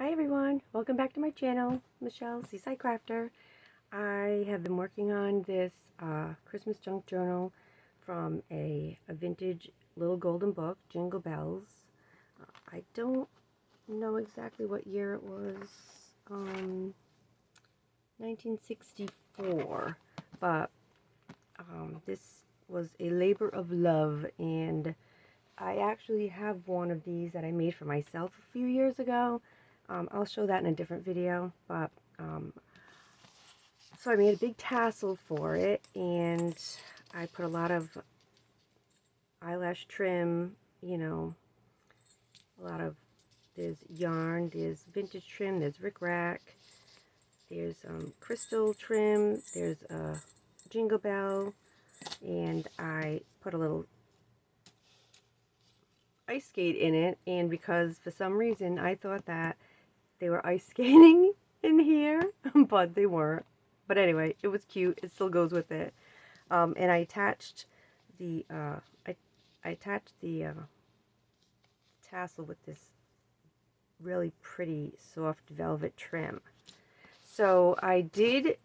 Hi everyone, welcome back to my channel, Michelle, Seaside Crafter. I have been working on this Christmas junk journal from a vintage little golden book, Jingle Bells. I don't know exactly what year it was, 1964, but this was a labor of love, and I actually have one of these that I made for myself a few years ago. I'll show that in a different video, but so I made a big tassel for it, and I put a lot of eyelash trim, you know, there's yarn, there's vintage trim, there's rickrack, there's crystal trim, there's a jingle bell, and I put a little ice skate in it, and because for some reason I thought that they were ice skating in here, but they weren't. But anyway, it was cute. It still goes with it. And I attached the tassel with this really pretty soft velvet trim. So I did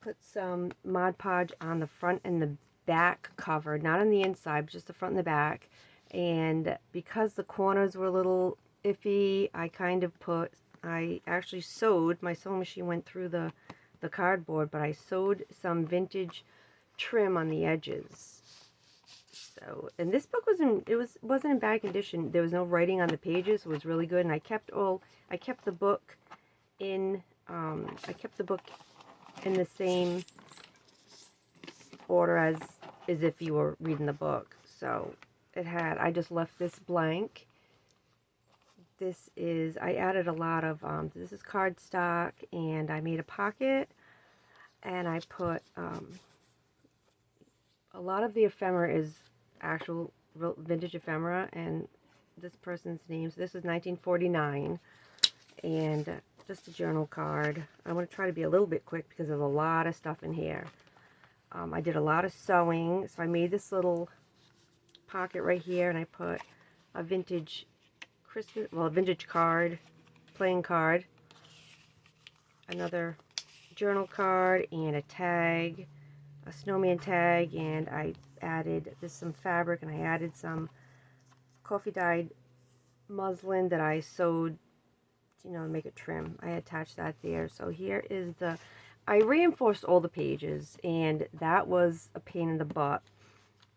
put some Mod Podge on the front and the back cover, not on the inside, but just the front and the back. And because the corners were a little iffy, I actually sewed, my sewing machine went through the cardboard, but I sewed some vintage trim on the edges. So, and this book wasn't in bad condition. There was no writing on the pages, so it was really good. And I kept the book in the same order as if you were reading the book. So I just left this blank. I added a lot of, this is cardstock, and I made a pocket, and I put, a lot of the ephemera is actual vintage ephemera, and this person's name, so this is 1949, and just a journal card. I'm going to try to be a little bit quick because there's a lot of stuff in here. I did a lot of sewing, so I made this little pocket right here, and I put a vintage a vintage card, playing card, another journal card, and a tag, a snowman tag, and I added some fabric, and I added some coffee dyed muslin that I sewed, you know, to make a trim. I attached that there. So here is I reinforced all the pages, and that was a pain in the butt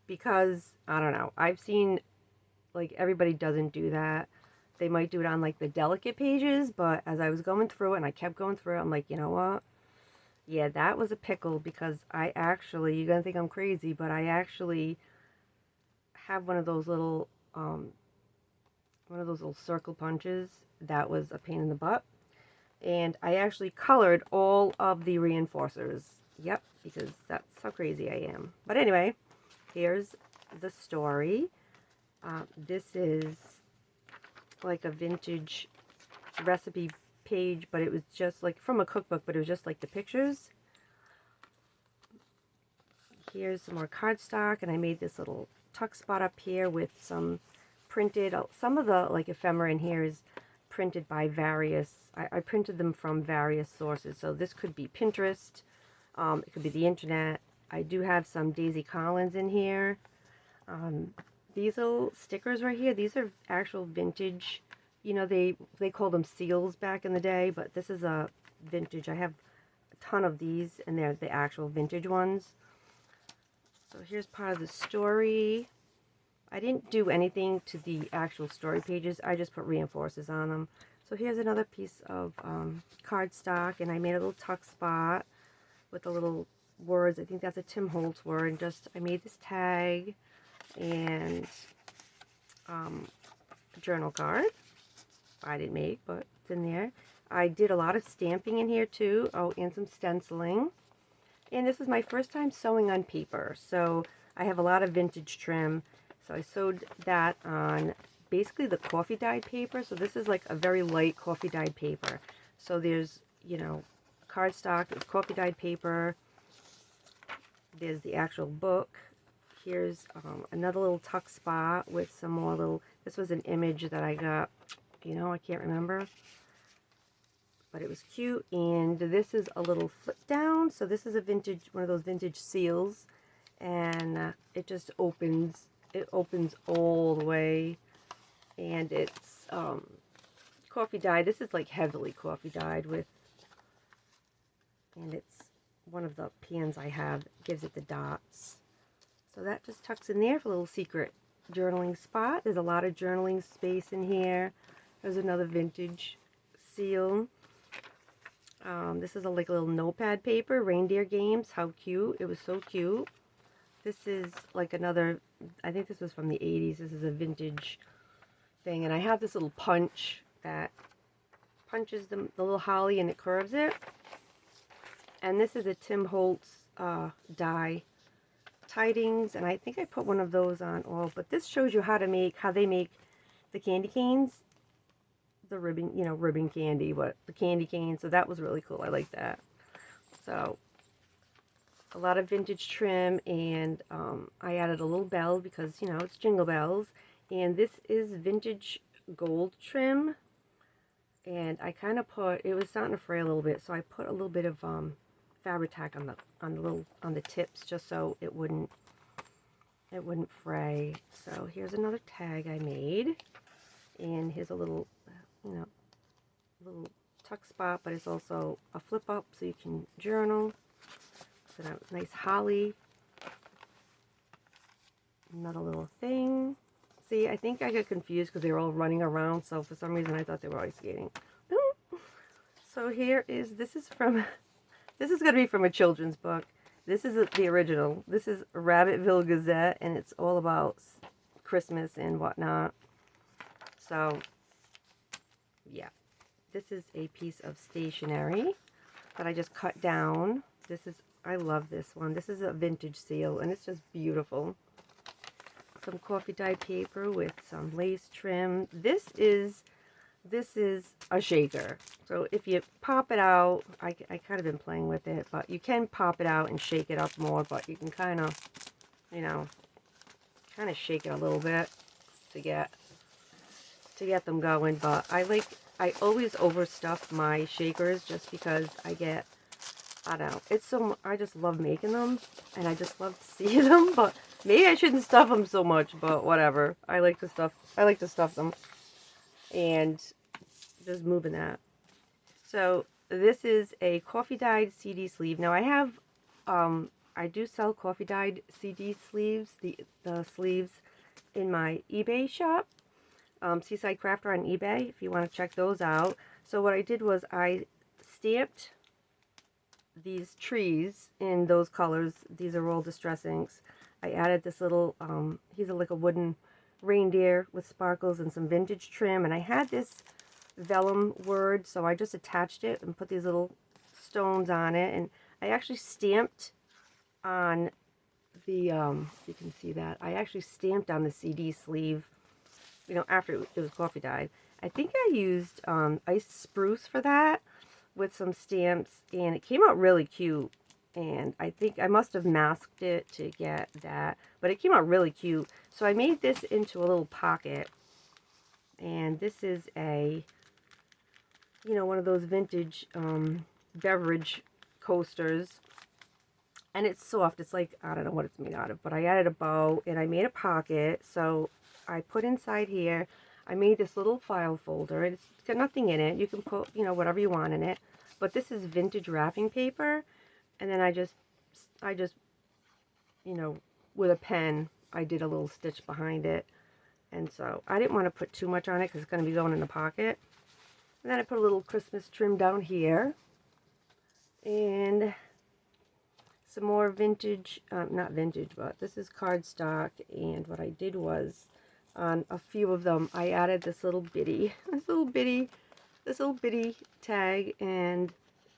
because, I don't know, I've seen, like, everybody doesn't do that. They might do it on, like, the delicate pages, but as I was going through it, and I kept going through it, I'm like, you know what? Yeah, that was a pickle, because you're going to think I'm crazy, but I actually have one of those little circle punches. That was a pain in the butt. And I actually colored all of the reinforcers. Yep, because that's how crazy I am. But anyway, here's the story. This is like a vintage recipe page, but it was just like from a cookbook, but it was just like the pictures. Here's some more cardstock, and I made this little tuck spot up here with some printed, some of the like ephemera in here is printed by I printed them from various sources. So this could be Pinterest, it could be the internet. I do have some Daisy Collins in here. These little stickers right here, these are actual vintage, you know, they called them seals back in the day, but this is a vintage. I have a ton of these, and they're the actual vintage ones. So here's part of the story. I didn't do anything to the actual story pages. I just put reinforcers on them. So here's another piece of cardstock, and I made a little tuck spot with the little words. I think that's a Tim Holtz word. And I made this tag and a journal card. I didn't make, but it's in there. I did a lot of stamping in here too. Oh, and some stenciling. And this is my first time sewing on paper. So I have a lot of vintage trim. So I sewed that on basically the coffee dyed paper. So this is like a very light coffee dyed paper. So there's, you know, cardstock, there's coffee dyed paper, there's the actual book. Here's another little tuck spot with some more This was an image that I got, you know, I can't remember, but it was cute. And this is a little flip down. So this is a vintage, one of those vintage seals, and it just opens. It opens all the way, and it's coffee dyed. This is like heavily coffee dyed with, and it's one of the pans I have gives it the dots. So that just tucks in there for a little secret journaling spot. There's a lot of journaling space in here. There's another vintage seal. This is like a little notepad paper, reindeer games. How cute. It was so cute. This is like another, I think this was from the 80s. This is a vintage thing. And I have this little punch that punches the little holly and it curves it. And this is a Tim Holtz die tidings. And I think I put one of those on all. But this shows you how to make, how they make the candy canes. The ribbon, you know, ribbon candy, the candy cane. So that was really cool. I like that. So a lot of vintage trim, and I added a little bell because, you know, it's Jingle Bells. And this is vintage gold trim, and I kind of put, it was starting to fray a little bit, so I put a little bit of fabric tack on the tips just so it wouldn't fray. So here's another tag I made, and here's a little, you know, little tuck spot, but it's also a flip up so you can journal. So a nice holly. Another little thing. See, I think I got confused because they were all running around, so for some reason I thought they were ice skating. So here is, this is going to be from a children's book. This is the original. This is Rabbitville Gazette, and it's all about Christmas and whatnot. So yeah, this is a piece of stationery that I just cut down. This is, I love this one. This is a vintage seal, and it's just beautiful. Some coffee dye paper with some lace trim. This is a shaker. So if you pop it out, I kind of been playing with it, but you can pop it out and shake it up more, but you can kind of, you know, kind of shake it a little bit to get them going. But I always overstuff my shakers just because I don't know, it's so, I just love making them, and I just love to see them, but maybe I shouldn't stuff them so much, but whatever. I like to stuff them. And just moving that. So this is a coffee dyed CD sleeve. Now I have, I do sell coffee dyed CD sleeves, the sleeves in my eBay shop. Seaside Crafter on eBay, if you want to check those out. So what I did was I stamped these trees in those colors. These are all distress inks. I added this little, he's like a wooden reindeer with sparkles and some vintage trim. And I had this vellum word, so I just attached it and put these little stones on it. And I actually stamped on the, you can see that, I actually stamped on the CD sleeve, you know, after it was coffee dyed. I think I used ice spruce for that with some stamps, and it came out really cute. And I think I must have masked it to get that, but it came out really cute. So I made this into a little pocket, and this is a, you know, one of those vintage beverage coasters, and it's soft. It's like, I don't know what it's made out of, but I added a bow and I made a pocket. So I put inside here, I made this little file folder. It's got nothing in it. You can put, you know, whatever you want in it, but this is vintage wrapping paper. And then I just, you know, with a pen, I did a little stitch behind it. And so I didn't want to put too much on it because it's going to be going in the pocket. And then I put a little Christmas trim down here. And some more vintage, not vintage, but this is cardstock. And what I did was, on a few of them, I added this little bitty tag, and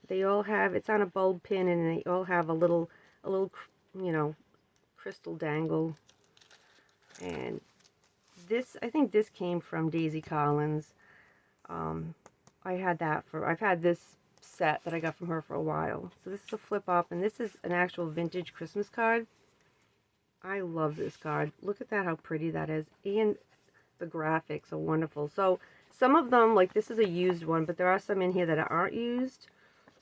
they all have, it's on a bulb pin, and they all have a little, you know, crystal dangle. And this, I think this came from Daisy Collins. I've had this set that I got from her for a while. So this is a flip up, and this is an actual vintage Christmas card. I love this card. Look at that, how pretty that is. And The graphics are wonderful. So some of them, like this is a used one, but there are some in here that aren't used.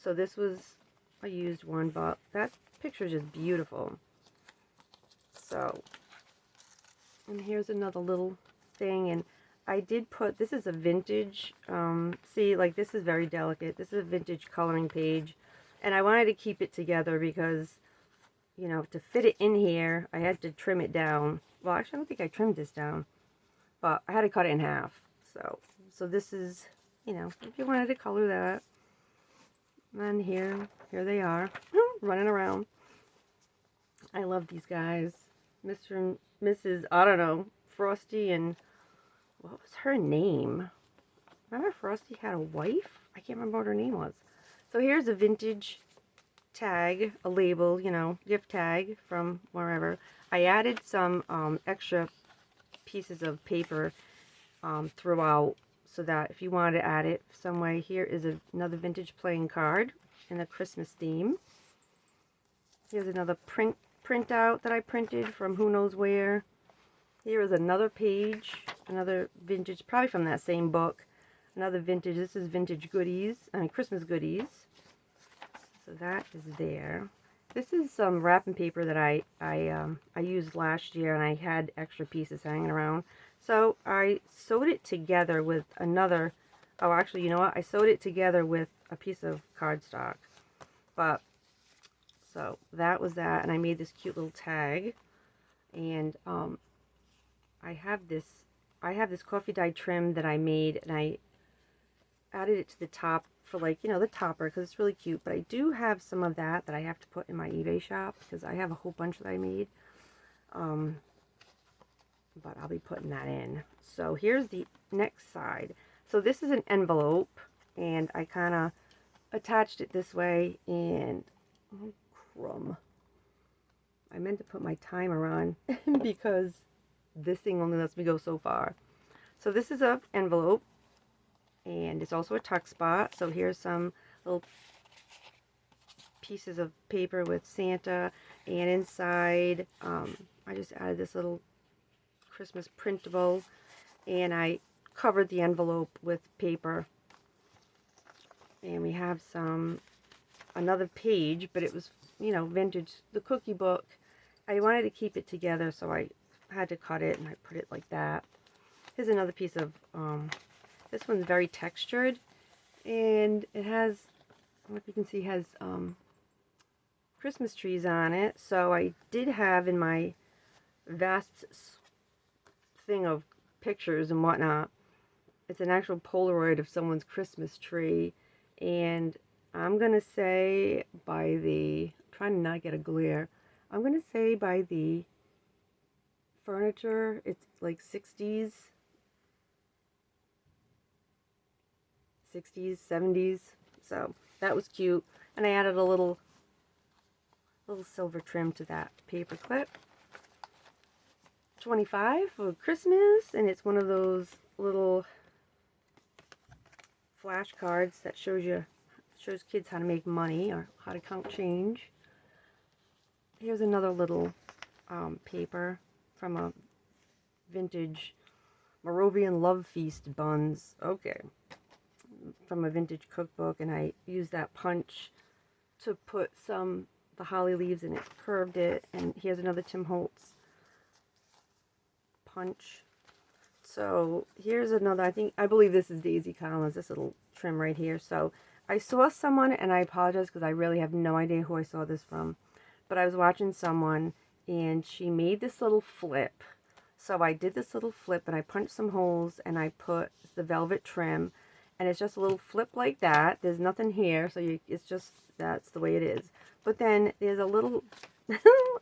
So this was a used one, but that picture is just beautiful. So, and here's another little thing, and I did put, this is a vintage, see, like this is very delicate. This is a vintage coloring page, and I wanted to keep it together because, you know, to fit it in here, I had to trim it down. Well, actually, I don't think I trimmed this down, but I had to cut it in half. So this is, you know, if you wanted to color that. And here they are, running around. I love these guys. Mr. and Mrs. I don't know, Frosty and, what was her name? Remember Frosty had a wife? I can't remember what her name was. So here's a vintage tag, a label, you know, gift tag from wherever. I added some extra pieces of paper throughout so that if you wanted to add it some way. Here is another vintage playing card in a Christmas theme. Here's another printout that I printed from who knows where. Here is another page, another vintage, probably from that same book. Another vintage, this is vintage goodies, Christmas goodies. So that is there. This is some wrapping paper that I used last year, and I had extra pieces hanging around. So I sewed it together with another, oh actually, you know what? I sewed it together with a piece of cardstock. But, so that was that, and I made this cute little tag. And I have this coffee dye trim that I made, and I added it to the top for, like, you know, the topper because it's really cute. But I do have some of that I have to put in my eBay shop because I have a whole bunch that I made. But I'll be putting that in. So here's the next side. So this is an envelope, and I kind of attached it this way, and oh crumb, I meant to put my timer on because this thing only lets me go so far. So this is an envelope, and it's also a tuck spot. So here's some little pieces of paper with Santa, and inside I just added this little Christmas printable, and I covered the envelope with paper. And we have another page, but it was, you know, vintage, the cookie book. I wanted to keep it together, so I had to cut it, and I put it like that. Here's another piece of, this one's very textured, and it has, I don't know if you can see, has Christmas trees on it. So I did have in my vast thing of pictures and whatnot, it's an actual Polaroid of someone's Christmas tree, and I'm gonna say by the, trying to not get a glare, I'm gonna say by the furniture, it's like 60s, 70s. So that was cute, and I added a little silver trim to that paper clip. 25 for Christmas, and it's one of those little flashcards that shows kids how to make money or how to count change. Here's another little paper from a vintage Moravian Love Feast buns. Okay, from a vintage cookbook, and I used that punch to put the holly leaves in it, curved it. And here's another Tim Holtz punch. So here's another, I believe this is Daisy Collins, this little trim right here. So I saw someone, and I apologize because I really have no idea who I saw this from, but I was watching someone, and she made this little flip. So I did this little flip, and I punched some holes, and I put the velvet trim, and it's just a little flip like that. There's nothing here, so it's just, that's the way it is. But then there's a little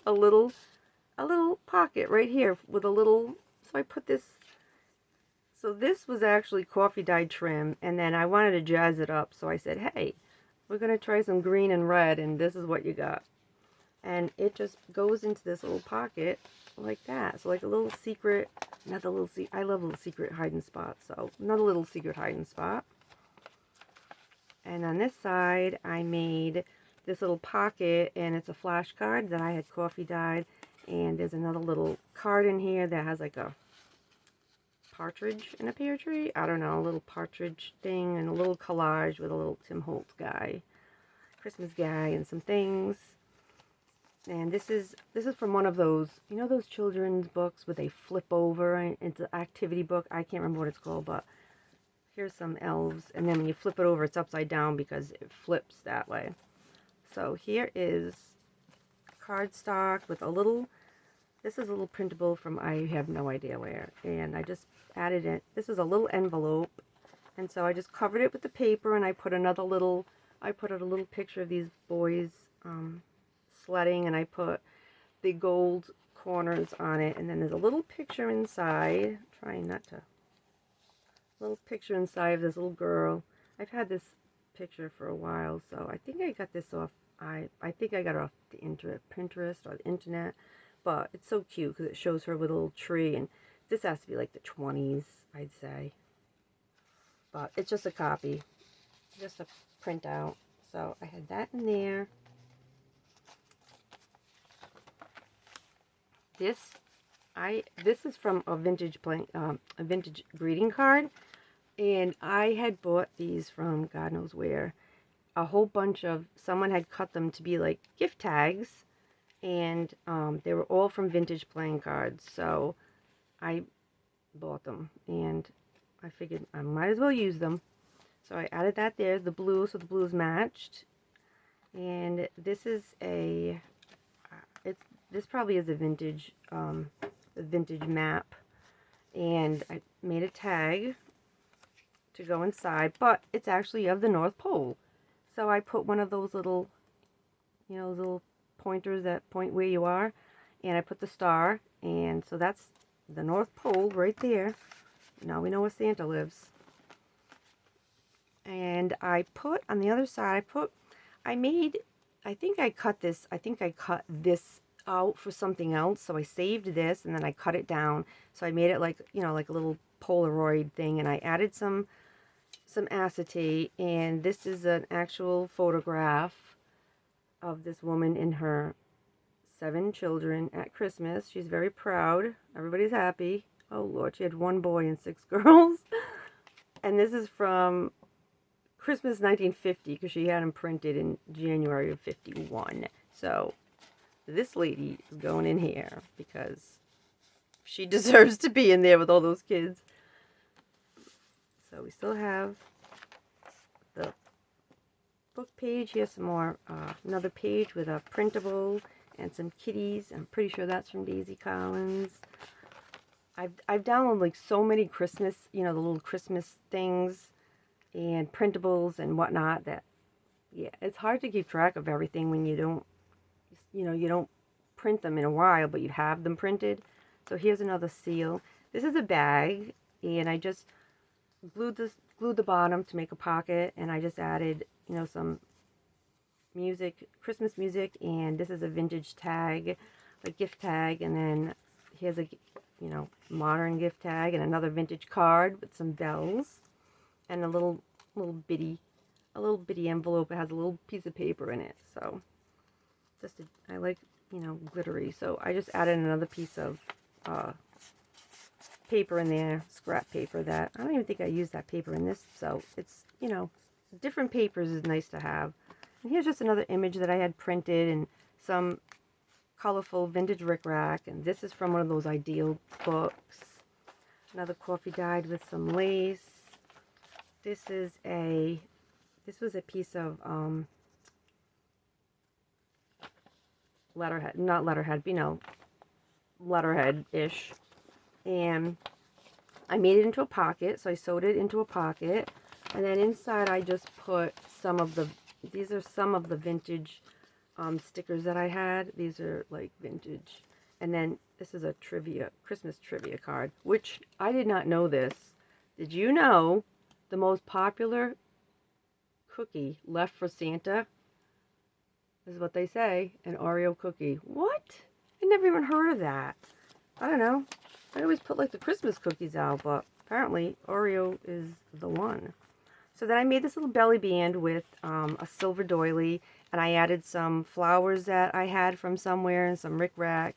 a little pocket right here with a little, so I put this. So this was actually coffee dyed trim, and then I wanted to jazz it up, so I said, hey, we're going to try some green and red, and this is what you got. And it just goes into this little pocket like that. So like a little secret, another little I love little secret hiding spots, so another little secret hiding spot. And on this side, I made this little pocket, and it's a flashcard that I had coffee dyed, and there's another little card in here that has like a partridge in a pear tree. I don't know, a little partridge thing and a little collage with a little Tim Holtz guy, Christmas guy, and some things. And this is from one of those, you know, those children's books where they flip over, and it's an activity book. I can't remember what it's called, but here's some elves, and then when you flip it over, it's upside down because it flips that way. So here is cardstock with a little, this is a little printable from I have no idea where, and I just added it. This is a little envelope, and so I just covered it with the paper, and I put a little picture of these boys sledding, and I put the gold corners on it, and then there's a little picture inside, trying not to, little picture inside of this little girl. I've had this picture for a while, so I think I got this off, I think I got it off the Pinterest or the internet, but it's so cute because it shows her with a little tree, and this has to be like the 20s, I'd say, but it's just a copy, just a printout. So I had that in there. This is from a vintage greeting card, and I had bought these from God knows where. A whole bunch of, someone had cut them to be like gift tags, and they were all from vintage playing cards. So I bought them, and I figured I might as well use them. So I added that there, the blue, so the blues matched. And this is a, this probably is a vintage map, and I made a tag to go inside, but it's actually of the North Pole. So I put one of those little, you know, little pointers that point where you are, and I put the star, and so that's the North Pole right there. Now we know where Santa lives. And I put on the other side, I think I cut this out for something else, so I saved this and then I cut it down, so I made it like, you know, like a little Polaroid thing, and I added some acetate, and this is an actual photograph of this woman and her 7 children at Christmas. She's very proud, everybody's happy. Oh Lord, she had 1 boy and 6 girls. And this is from Christmas 1950, because she had them printed in January of 51. So this lady is going in here because she deserves to be in there with all those kids. So we still have the book page. Here's some more, another page with a printable and some kitties. I'm pretty sure that's from Daisy Collins. I've downloaded like so many Christmas, you know, the little Christmas things and printables and whatnot, that, yeah, it's hard to keep track of everything when you don't, you know, you don't print them in a while, but you have them printed. So here's another seal. This is a bag, and I just glued the bottom to make a pocket, and I just added, you know, some music, Christmas music, and this is a vintage tag, a gift tag, and then here's a, you know, modern gift tag, and another vintage card with some bells, and a little bitty envelope. It has a little piece of paper in it. So I like, you know, glittery. So I just added another piece of paper in there, scrap paper, that I don't even think I used that paper in this. So it's, you know, different papers is nice to have. And here's just another image that I had printed, and some colorful vintage rickrack. And this is from one of those Ideal books. Another coffee dyed with some lace. This was a piece of letterhead, not letterhead, but, you know, letterhead-ish. And I made it into a pocket, so I sewed it into a pocket. And then inside I just put some of the, these are some of the vintage stickers that I had. These are like vintage. And then this is a Christmas trivia card, which I did not know this. Did you know the most popular cookie left for Santa is what they say, an Oreo cookie? What? I never even heard of that. I don't know. I always put like the Christmas cookies out, but apparently Oreo is the one. So then I made this little belly band with a silver doily, and I added some flowers that I had from somewhere and some rickrack,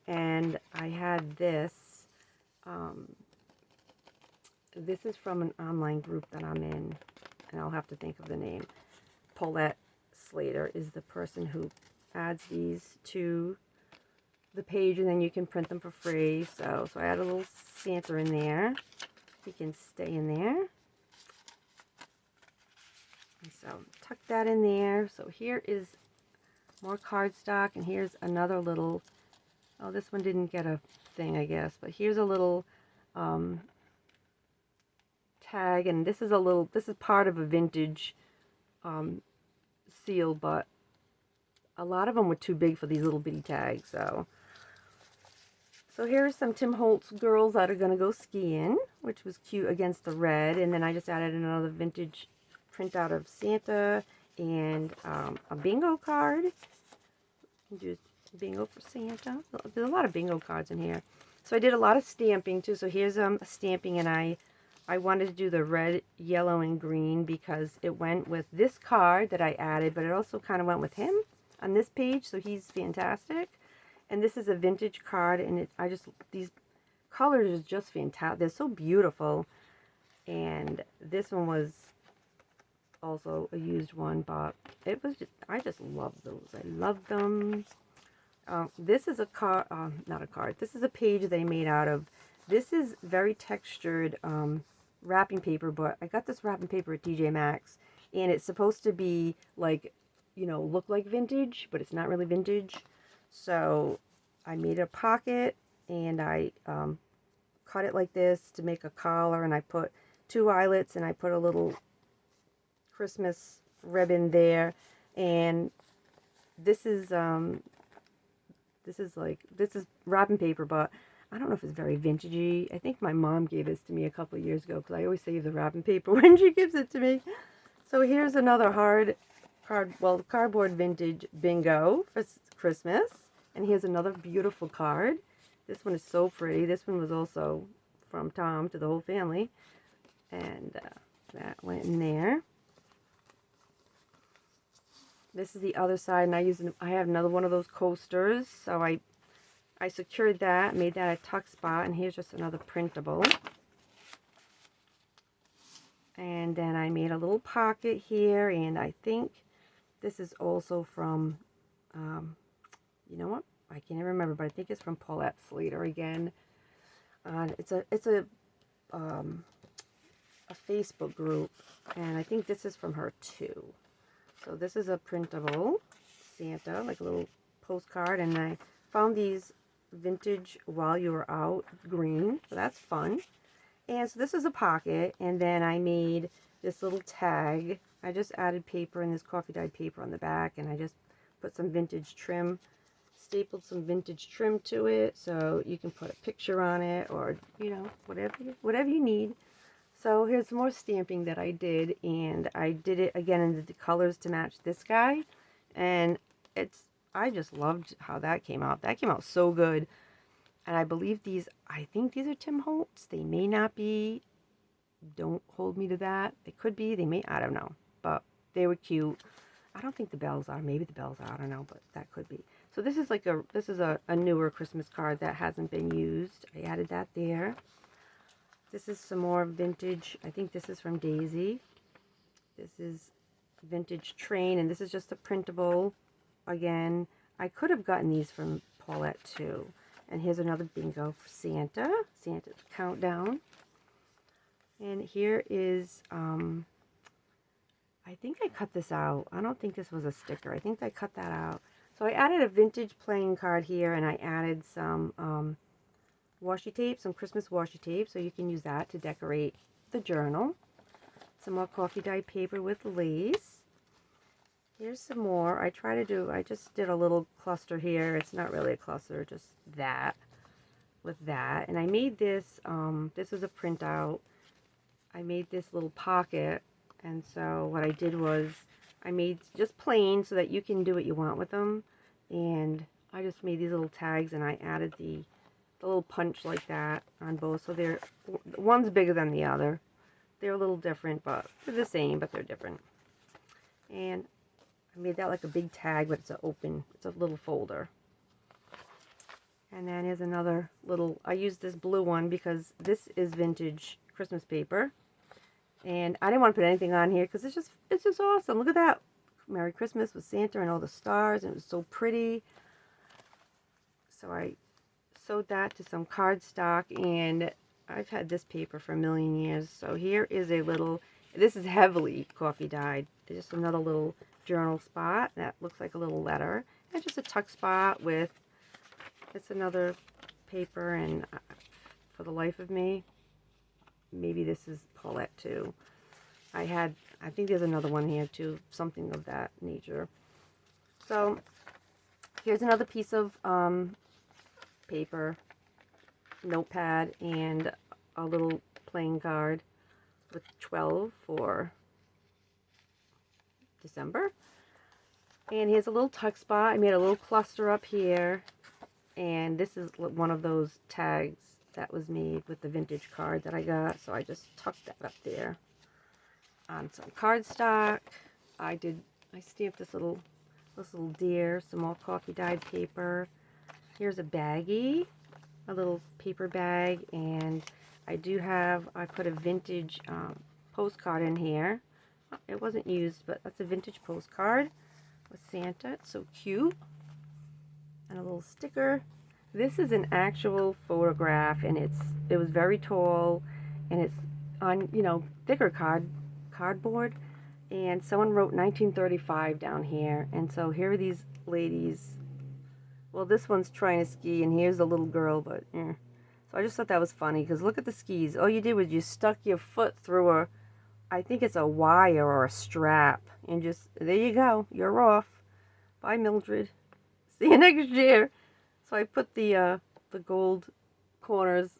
and I had this This is from an online group that I'm in, and I'll have to think of the name. Paulette Slater is the person who adds these to the page, and then you can print them for free. So I add a little Santa in there. He can stay in there. And so tuck that in there. So here is more cardstock, and here's another little, oh, this one didn't get a thing, I guess, but here's a little tag, and this is part of a vintage seal, but a lot of them were too big for these little bitty tags. So here's some Tim Holtz girls that are going to go skiing, which was cute against the red. And then I just added another vintage printout of Santa and a bingo card. Just bingo for Santa. There's a lot of bingo cards in here. So I did a lot of stamping too. So here's a stamping, and I wanted to do the red, yellow, and green because it went with this card that I added, but it also kind of went with him on this page. So he's fantastic. And this is a vintage card, and these colors are just fantastic. They're so beautiful. And this one was also a used one, but it was I just love those. I love them. This is a card, not a card. This is a page they made out of. This is very textured wrapping paper, but I got this wrapping paper at TJ Maxx, and it's supposed to be like, look like vintage, but it's not really vintage. So I made a pocket, and I cut it like this to make a collar, and I put 2 eyelets, and I put a little Christmas ribbon there. And this is wrapping paper, but I don't know if it's very vintagey. I think my mom gave this to me a couple of years ago because I always save the wrapping paper when she gives it to me. So here's another cardboard vintage bingo for Christmas. And here's another beautiful card. This one is so pretty. This one was also from Tom to the whole family. And that went in there. This is the other side, and I have another one of those coasters. So I secured that, made that a tuck spot, and here's just another printable. And then I made a little pocket here, and I think this is also from, you know what? I can't even remember, but I think it's from Paulette Slater again. It's a Facebook group, and I think this is from her too. So this is a printable Santa, like a little postcard, and I found these vintage while you were out green, so that's fun. And so this is a pocket, and then I made this little tag. I just added paper and this coffee dyed paper on the back, and I just put some vintage trim, stapled some vintage trim to it, so you can put a picture on it, or whatever you need. So here's more stamping that I did, and I did it again in the colors to match this guy, and I just loved how that came out. That came out so good. And I believe I think these are Tim Holtz. They may not be. Don't hold me to that. They could be. They may. I don't know. But they were cute. I don't think the bells are. Maybe the bells are. I don't know. But that could be. So this is a newer Christmas card that hasn't been used. I added that there. This is some more vintage. I think this is from Daisy. This is vintage train. And this is just a printable. Again, I could have gotten these from Paulette too. And here's another bingo for Santa. Santa's countdown. And here is, I think I cut this out. I don't think this was a sticker. I think I cut that out. So I added a vintage playing card here, and I added some washi tape, some Christmas washi tape. So you can use that to decorate the journal. Some more coffee dyed paper with lace. Here's some more. I just did a little cluster here. It's not really a cluster, just that with that. And I made this, this is a printout. I made this little pocket. And so what I did was I made just plain so that you can do what you want with them. And I just made these little tags, and I added the little punch like that on both. So one's bigger than the other. They're a little different, but they're the same, but they're different. And I made that like a big tag, but it's a little folder. And then here's another little, I used this blue one because this is vintage Christmas paper. And I didn't want to put anything on here because it's just awesome. Look at that. Merry Christmas with Santa and all the stars, and it was so pretty. So I sewed that to some cardstock, and I've had this paper for a million years. So here is a little, this is heavily coffee dyed. There's just another little journal spot that looks like a little letter. It's just a tuck spot with, it's another paper, and for the life of me, maybe this is Paulette too. I think there's another one here too, something of that nature. So here's another piece of paper, notepad, and a little playing card with 12 for December. And here's a little tuck spot. I made a little cluster up here, and this is one of those tags that was made with the vintage card that I got, so I just tucked that up there on some cardstock. I stamped this little deer, some more coffee dyed paper. Here's a baggie, a little paper bag, and I put a vintage postcard in here. It wasn't used, but that's a vintage postcard with Santa. It's so cute. And a little sticker. This is an actual photograph, and it was very tall, and it's on, thicker cardboard. And someone wrote 1935 down here, and so here are these ladies. Well, this one's trying to ski, and here's the little girl, but so I just thought that was funny, because look at the skis. All you did was you stuck your foot through I think it's a wire or a strap, and just, there you go, you're off. Bye, Mildred. See you next year. So I put the gold corners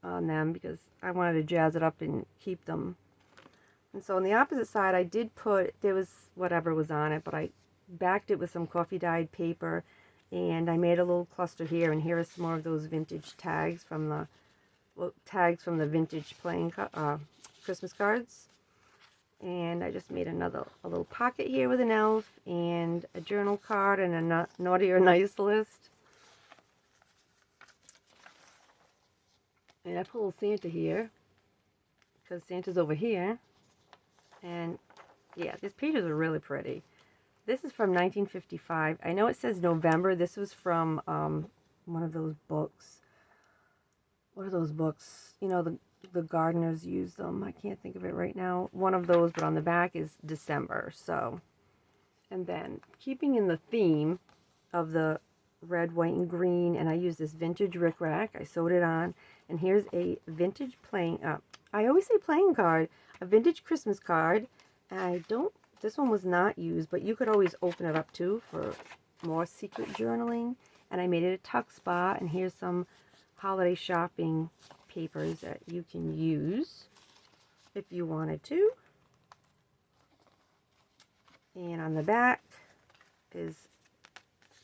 on them because I wanted to jazz it up and keep them. And so on the opposite side, I did there was whatever was on it, but I backed it with some coffee dyed paper, and I made a little cluster here, and here are some more of those vintage tags from the vintage playing Christmas cards. And I just made a little pocket here with an elf and a journal card and a naughty or nice list. And I put a little Santa here because Santa's over here. And yeah, these pages are really pretty. This is from 1955. I know it says November. This was from one of those books. What are those books? The gardeners use them. I can't think of it right now. One of those, but on the back is December. So, and then keeping in the theme of the red, white, and green, and I use this vintage rickrack. I sewed it on, and here's a vintage I always say playing card, a vintage Christmas card. And this one was not used, but you could always open it up too for more secret journaling. And I made it a tuck spot, and here's some holiday shopping papers that you can use if you wanted to. And on the back is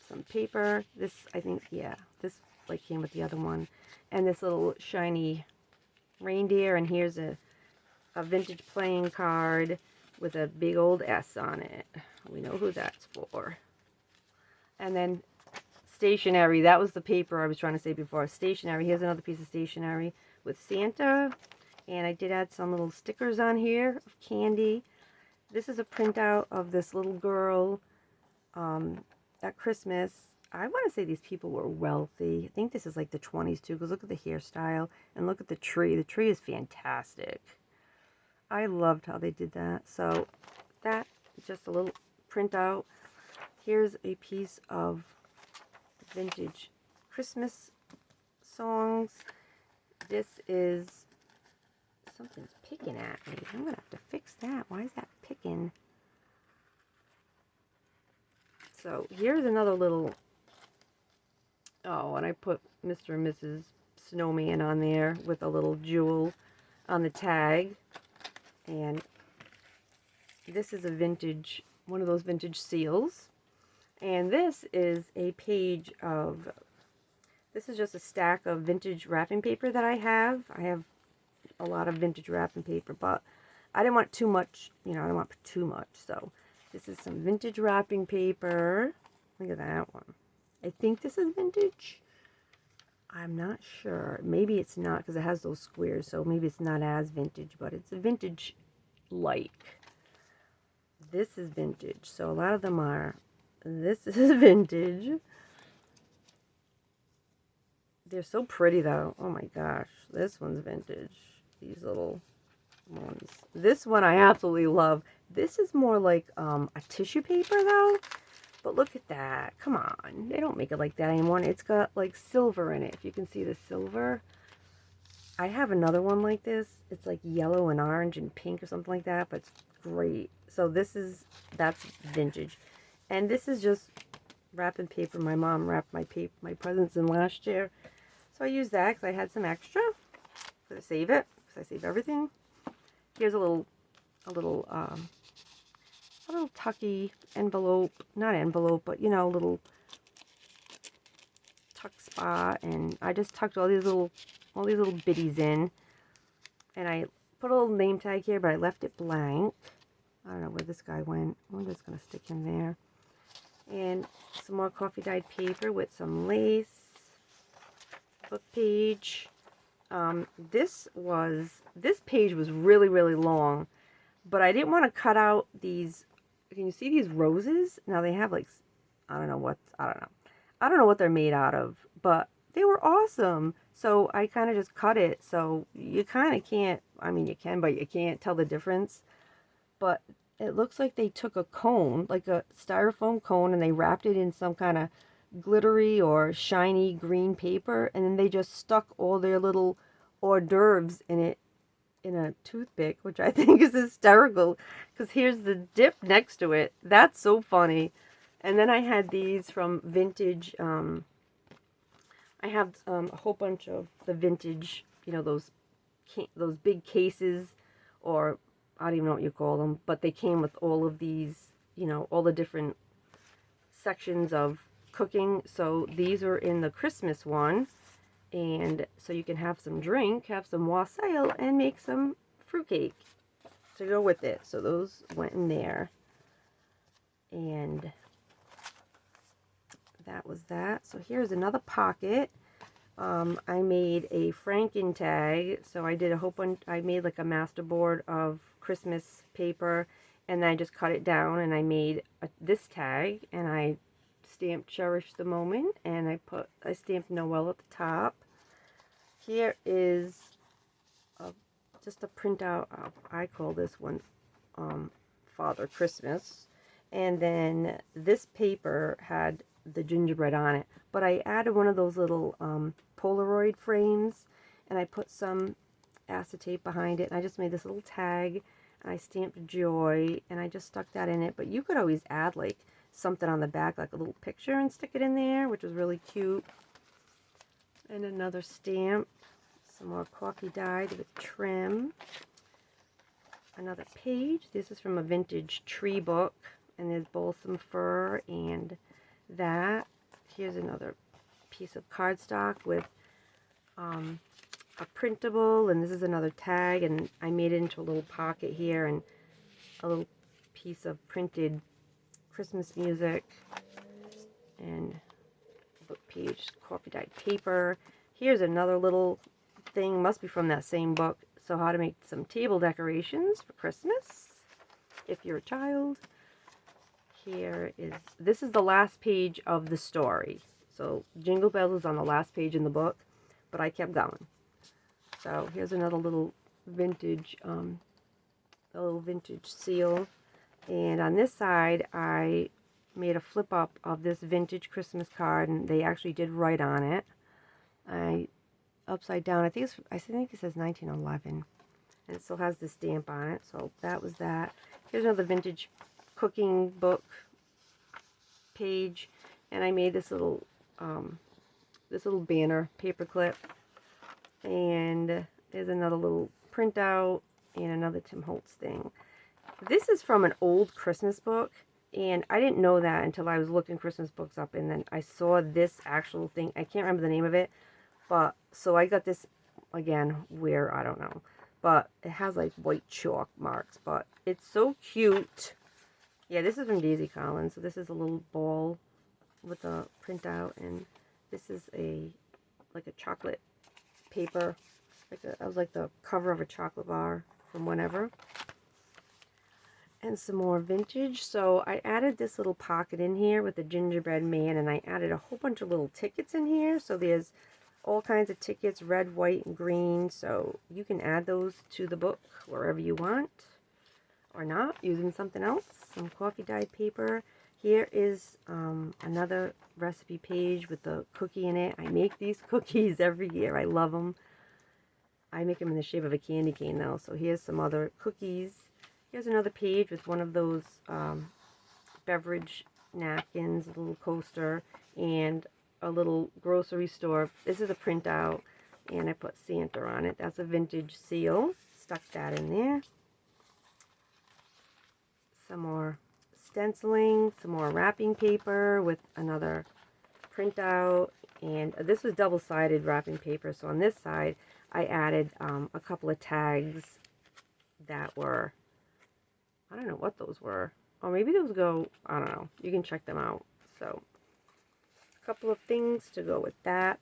some paper. This, I think, yeah, this like came with the other one. And this little shiny reindeer, and here's a vintage playing card with a big old S on it. We know who that's for. And then stationery, that was the paper I was trying to say before. Stationery, here's another piece of stationery with Santa, and I did add some little stickers on here of candy. This is a printout of this little girl at Christmas. I want to say these people were wealthy. I think this is like the 20s too, because look at the hairstyle and look at the tree. The tree is fantastic. I loved how they did that. So that is just a little printout. Here's a piece of vintage Christmas songs. This is, something's picking at me. I'm gonna have to fix that. Why is that picking? So here's another little, and I put Mr. and Mrs. Snowman on there with a little jewel on the tag. And this is one of those vintage seals. And this is a page of, this is just a stack of vintage wrapping paper that I have. I have a lot of vintage wrapping paper, but I didn't want too much, I don't want too much. So this is some vintage wrapping paper. Look at that one. I think this is vintage. I'm not sure. Maybe it's not because it has those squares, so maybe it's not as vintage, but it's a vintage like. This is vintage, so a lot of them are. This is vintage. They're so pretty though. Oh my gosh, this one's vintage. These little ones. This one I absolutely love. This is more like a tissue paper though. But look at that. Come on. They don't make it like that anymore. It's got like silver in it. If you can see the silver. I have another one like this. It's like yellow and orange and pink or something like that. But it's great. So that's vintage. And this is just wrapping paper. My mom wrapped my presents in last year. So I used that because I had some extra. So I save it. Because I save everything. Here's a little Tucky envelope, not envelope, but you know, little tuck spot, and I just tucked all these little bitties in, and I put a little name tag here, but I left it blank. I don't know where this guy went. I'm just gonna stick him there, and some more coffee dyed paper with some lace, book page. This page was really long, but I didn't want to cut out these. Can you see these roses? Now they have like, I don't know what they're made out of, but they were awesome. So I kind of just cut it. So you kind of can't, I mean you can, but you can't tell the difference. But it looks like they took a cone, like a styrofoam cone, and they wrapped it in some kind of glittery or shiny green paper, and then they just stuck all their little hors d'oeuvres in it in a toothpick, which I think is hysterical because here's the dip next to it. That's so funny. And then I had these from vintage. I have a whole bunch of the vintage, you know, those big cases, or I don't even know what you call them, but they came with all of these, you know, all the different sections of cooking. So these are in the Christmas one. And so you can have some drink, have some wassail, and make some fruitcake to go with it. So those went in there. And that was that. So here's another pocket. I made a Franken Tag. So I did a whole bunch. I made like a masterboard of Christmas paper. And then I just cut it down. And I made this tag. And I stamped Cherish the Moment, and I stamped Noel at the top. Here is just a printout of, I call this one Father Christmas, and then this paper had the gingerbread on it, but I added one of those little Polaroid frames, and I put some acetate behind it, and I just made this little tag, and I stamped Joy, and I just stuck that in it. But you could always add like something on the back, like a little picture, and stick it in there, which was really cute. And another stamp, some more coffee dyed with trim. Another page. This is from a vintage tree book, and there's balsam fir and that. Here's another piece of cardstock with a printable, and this is another tag, and I made it into a little pocket here, and a little piece of printed Christmas music, and book page, coffee dyed paper. Here's another little thing, must be from that same book. So how to make some table decorations for Christmas if you're a child. This is the last page of the story. So Jingle Bells is on the last page in the book, but I kept going. So here's another little vintage seal. And on this side, I made a flip up of this vintage Christmas card, and they actually did write on it. Upside down, I think it says 1911, and it still has the stamp on it. So that was that. Here's another vintage cooking book page, and I made this little banner paper clip, and there's another little printout and another Tim Holtz thing. This is from an old Christmas book, and I didn't know that until I was looking Christmas books up, and then I saw this actual thing. I can't remember the name of it, but so I got this again where I don't know, but it has like white chalk marks, but it's so cute. Yeah, this is from Daisy Collins. So this is a little ball with a printout, and this is like a chocolate paper. I was like the cover of a chocolate bar from whenever. And some more vintage. So I added this little pocket in here with the gingerbread man, and I added a whole bunch of little tickets in here. So there's all kinds of tickets, red, white, and green. So you can add those to the book wherever you want, or not, using something else. Some coffee dyed paper. Here is another recipe page with the cookie in it. I make these cookies every year. I love them. I make them in the shape of a candy cane though. So here's some other cookies. Here's another page with one of those beverage napkins, a little coaster, and a little grocery store. This is a printout, and I put Santa on it. That's a vintage seal. Stuck that in there. Some more stenciling, some more wrapping paper with another printout. And this was double-sided wrapping paper. So on this side, I added a couple of tags that were, I don't know what those were. Or maybe those go, I don't know. You can check them out. So, a couple of things to go with that.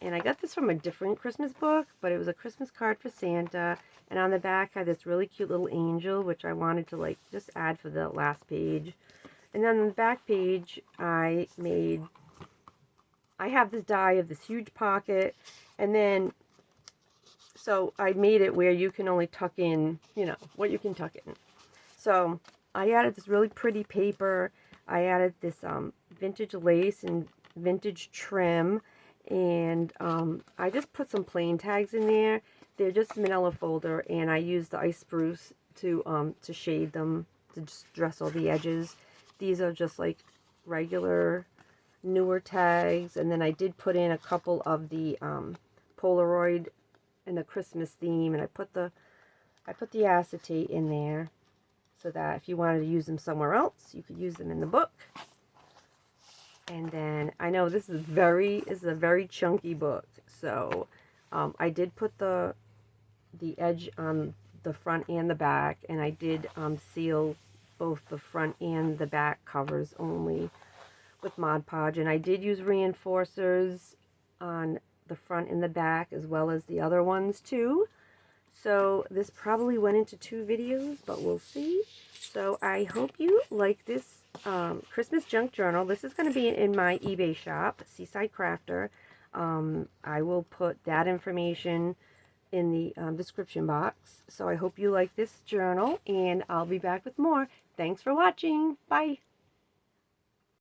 And I got this from a different Christmas book, but it was a Christmas card for Santa. And on the back had this really cute little angel, which I wanted to like just add for the last page. And then on the back page, I have this die of this huge pocket. And then, so I made it where you can only tuck in, you know, what you can tuck in. So I added this really pretty paper. I added this vintage lace and vintage trim. And I just put some plain tags in there. They're just manila folder, and I used the ice spruce to shade them, to just dress all the edges. These are just like regular newer tags, and then I did put in a couple of the Polaroid in a Christmas theme, and I put the acetate in there so that if you wanted to use them somewhere else, you could use them in the book. And then I know this is a very chunky book, so I did put the edge on the front and the back, and I did seal both the front and the back covers only with Mod Podge, and I did use reinforcers on the front and the back as well as the other ones too. So this probably went into 2 videos, but we'll see. So I hope you like this Christmas junk journal. This is going to be in my eBay shop, Seaside Crafter. I will put that information in the description box. So I hope you like this journal, and I'll be back with more. Thanks for watching. Bye.